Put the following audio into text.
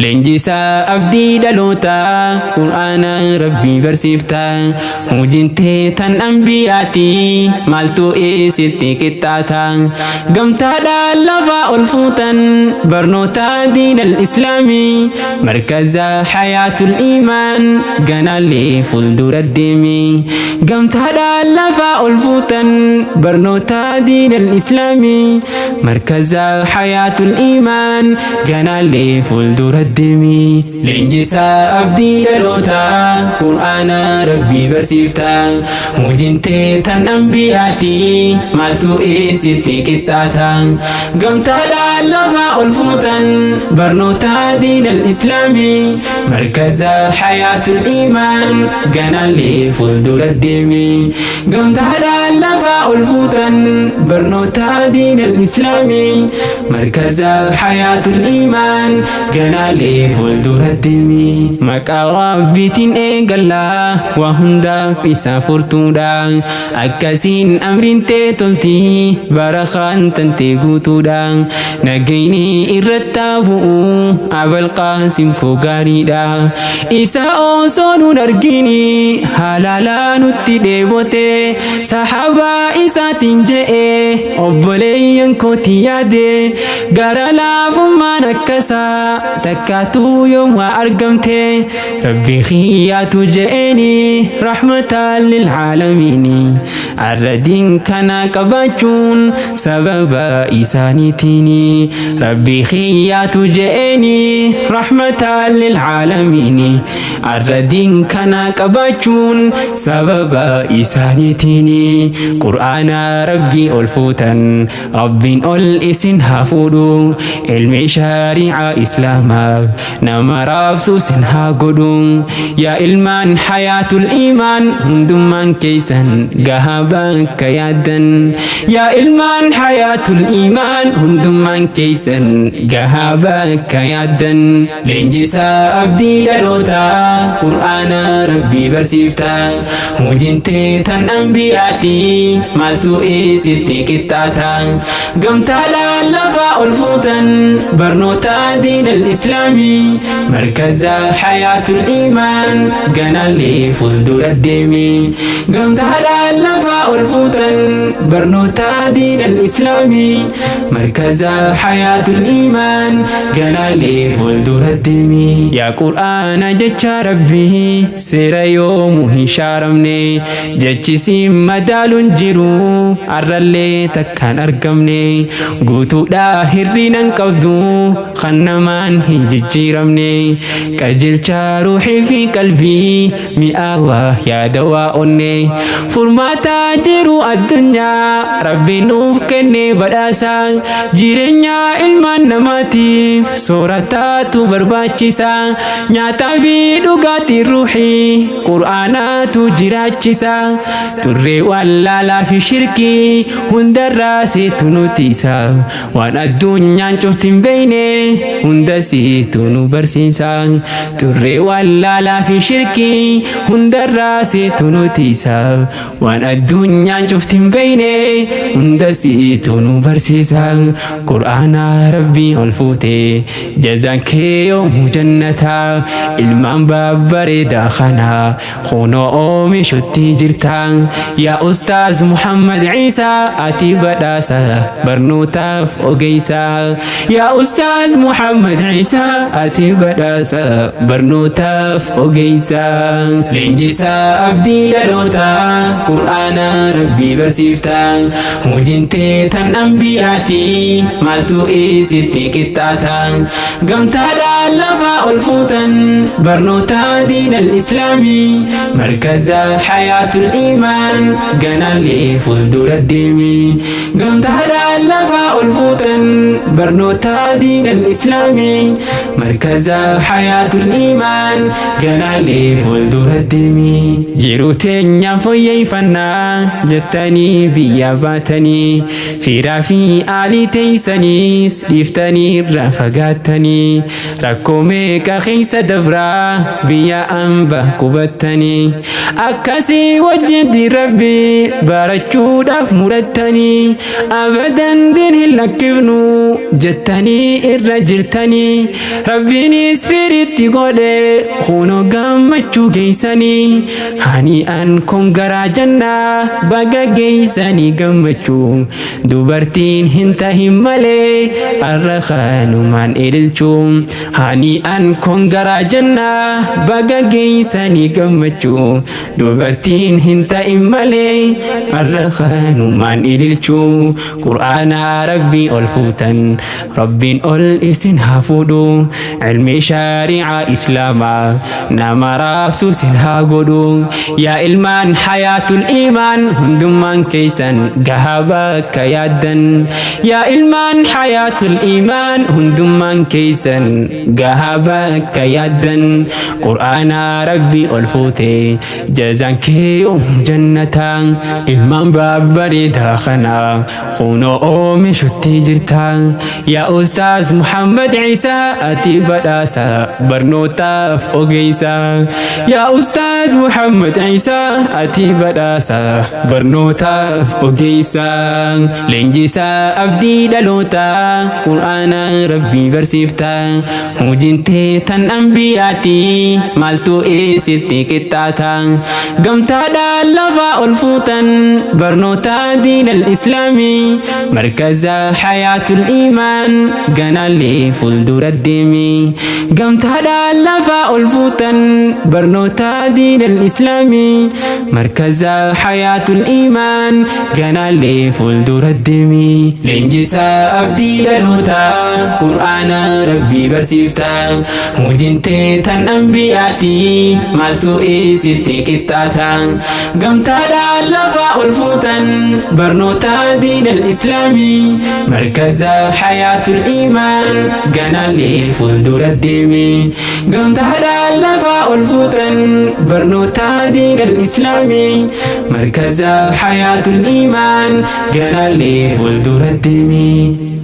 leenjisaa abdii dhaloota qur'aana rabbii barsiifta hojintee tan anbiyaati maaltu isitti qixxaata gamtaadhaan lafa ol fuutan barnoota diin al-islaamii markaza hayaatul iimaan ganaalee fuuldura deemi gamtaadhaan lafa ol fuutan barnoota diin al-islaamii markaza hayaatul iimaan ganaalee fuuldura deemi leenjisaa abdii dhaloota qur'aana rabbii barsiifta hojintee tan anbiyaati maaltu isitti qixxaata gamtaadhaan lafa ol fuutan barnoota diin al-islaamii markaza hayaatul iimaan ganaalee fuuldura deemi gamtaadhaan lafa ol fuutan barnoota diin al-islaamii markaza hayaatul iimaan ganaalee fuuldura deemi maqaa rabbiitiin eegallaa waa hundaaf isa furtuudha akkasiin amriin tee tolti barakaan tantee guutuudha nagayni irratti bu'u abal qaasim koo gaariidha isa osoo nun argini halaalaa nutti dheebote sahabaa isaatiin je'e obboleeyyan kooti yaade gara laafummaan akkasaa takkaatuu yooma argamte rabbi khiyyaatu je'eni rahmatan lil aalamiini arradiin kana qabaachuun sababa isaaniitiini rabbi khiyyaatu je'eni rahmatan lil aalamiini arradiin kana qabaachuun sababa isaaniitiini qur'aana rabbii ol fuutan rabbiin ol isin haa fuudhu ilmi shari'a islaamaa nama raabsu sin haa godhu yaa ilmaan hayaatul iimaan hundummaan keeysan gahaa bakka yaaddan yaa ilmaan hayaatul iimaan hundummaan keeysan gahaa bakka yaaddan leenjisaa abdii dhaloota qur'aana rabbii barsiifta hojintee tan anbiyaati maaltu isitti qixxaata gamtaadhaan lafa ol fuutan barnoota diin al-islaamii markaza hayaatul iimaan ganaalee fuuldura deemi gamtaadhaan lafa ol fuutan barnoota diin al-islaamii markaza hayaatul iimaan ganaalee fuuldura deemi yaa qur'aana jecha rabbii seera yoomuu hin shaaramne jechisiin madaaluun jiru arrallee takkaan argamne guutuudha hirriinan qabdu kan namaan hin jijjiiramne qajeelcha ruuxii fi qalbii mi'aawaa yaada waa onne furmaata jiru addunyaa rabbi nuuf kenne badhaasa jireenya ilmaan namaatiif soorataatu barbaachisa nyaataa fi dhugaatii ruuxii qur'aanaatu jiraachisa turree wallaalaa fi shirkii hundarraa seetu nutiisa waan addunyaan cuftiin beeyne hunda siitu nu barsiisa turree wallaalaa fi shirkii hundarraa seetu nutiisa waan addunyaan cuftiin beeyne hunda siitu nu barsiisa qur'aana rabbii ol fuute jazaan kee yoomuu jannata ilmaan babbareedaa kana kunoo oomishutti jirta yaa ustaaz muhammad ciisaa ati badhaasa barnootaaf ogeysa yaa ustaaz muhammad ciisaa ati badhaasa barnootaaf ogeysa leenjisaa abdii dhaloota qur'aana rabbii barsiifta hojintee tan anbiyaati maaltu isitti qixxaata gamtaadhaan lafa ol fuutan barnoota diin al-islaamii markaza hayaatul iimaan ganaalee fuuldura deemi gamtaadhaan lafa ol fuutan barnoota diin al-islaamii markaza hayaatul iimaan ganaalee fuuldura deemi jiruu teenya fooyyeffannaa jettanii biyya baatanii firaa fi aalii teeysaniis dhiiftanii irraa fagaattanii rakkoo meeqa keeysa dabraa biyya amba qubattanii akkasii wajjin rabbi barachuudhaaf murattanii abadan din hin lakkifnu jettanii irra jirtanii Rabbinis firitti godhe kuno gammachuu geessanii hani'an kun garaa jannaa baga geessanii gammachuu dubartiin hin tahin malee arra kanumaan ililchuu hani'an kun garaa jannaa baga geessanii gammachuu dubartiin hin tahin malee arra kanumaan ililchuu qur'aana rabbii ol fuutan rabbiin ol isin haa fuudhu ilmi shari'a islaamaa nama raabsu sin haa godhu yaa ilmaan hayaatul iimaan hundummaan keeysan gahaa bakka yaaddan yaa ilmaan hayaatul iimaan hundummaan keeysan gahaa bakka yaaddan qur'aana rabbii ol fuute jazaan kee jannataan ilmaan babbareedaa kana kunoo oomishutti jirta yaa ustaaz Muhammad Isa ati badhaasa barnootaaf ogeessa yaa ustaaz Muhammad Isa ati badhaasa barnootaaf ogeessa leenjisaa abdii dhaloota qur'aana rabbii barsiifta hojiintee tan anbiyaati maaltu isitti qixxaata gamtaadhaan lafa ol fuutan barnoota diin al-islaamii markaza hayaatul iimaan ganaalee fuuldura deemi gamtaadhaan lafa ol fuutan barnoota diin al-islaamii markaza hayaatul iimaan ganaalee fuuldura deemi leenjisaa abdii dhaloota qur'aana rabbii barsiifta hojiintee tan anbiyaati maaltu isitti qixxaata gamtaadhaan lafa ol fuutan barnoota diin al-islaamii markaza hayaatul iimaan ganaalee fuuldura deemi gamtaadhaan lafa ol fuutan barnoota diin al-islaamii markaza hayaatul iimaan ganaalee fuuldura deemi.